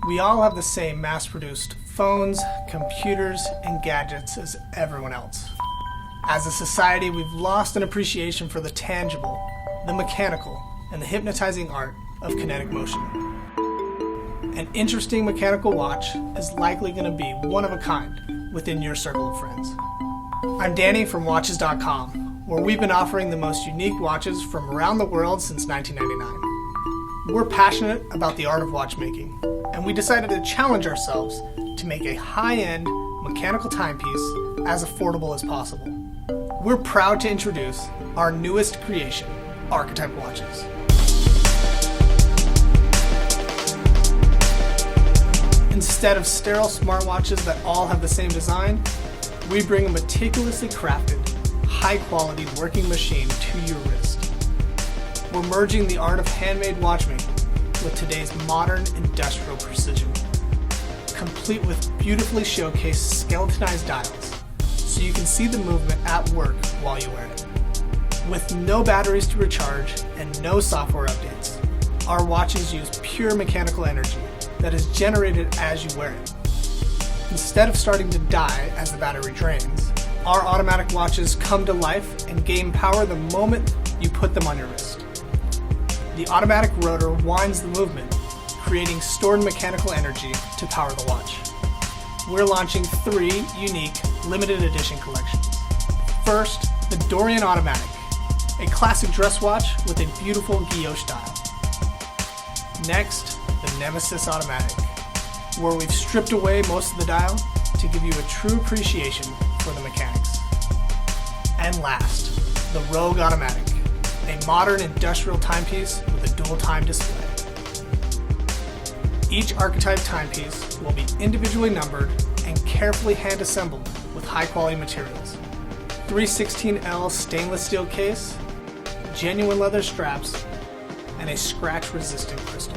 We all have the same mass-produced phones, computers, and gadgets as everyone else. As a society, we've lost an appreciation for the tangible, the mechanical, and the hypnotizing art of kinetic motion. An interesting mechanical watch is likely going to be one of a kind within your circle of friends. I'm Danny from watches.com, where we've been offering the most unique watches from around the world since 1999. We're passionate about the art of watchmaking, and we decided to challenge ourselves to make a high-end mechanical timepiece as affordable as possible. We're proud to introduce our newest creation, Archetype watches. Instead of sterile smartwatches that all have the same design, we bring a meticulously crafted, high-quality working machine to your wrist. We're merging the art of handmade watchmaking with today's modern industrial precision, complete with beautifully showcased skeletonized dials, so you can see the movement at work while you wear it. With no batteries to recharge and no software updates, our watches use pure mechanical energy that is generated as you wear it. Instead of starting to die as the battery drains, our automatic watches come to life and gain power the moment you put them on your wrist. The automatic rotor winds the movement, creating stored mechanical energy to power the watch. We're launching 3 unique limited edition collections. First, the Dorian Automatic, a classic dress watch with a beautiful guilloche dial. Next, the Nemesis Automatic, where we've stripped away most of the dial to give you a true appreciation for the mechanics. And last, the Rogue Automatic, a modern industrial timepiece with a dual time display. Each Archetype timepiece will be individually numbered and carefully hand assembled with high quality materials. 316L stainless steel case, genuine leather straps, and a scratch resistant crystal.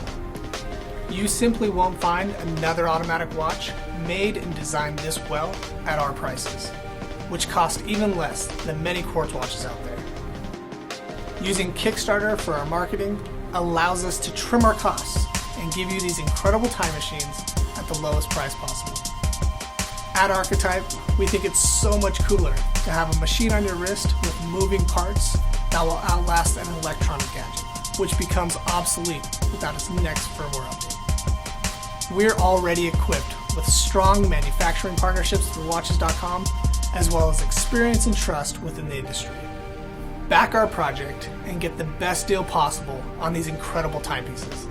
You simply won't find another automatic watch made and designed this well at our prices, which cost even less than many quartz watches out there. Using Kickstarter for our marketing allows us to trim our costs and give you these incredible time machines at the lowest price possible. At Archetype, we think it's so much cooler to have a machine on your wrist with moving parts that will outlast an electronic gadget, which becomes obsolete without its next firmware update. We're already equipped with strong manufacturing partnerships through watches.com, as well as experience and trust within the industry. Back our project and get the best deal possible on these incredible timepieces.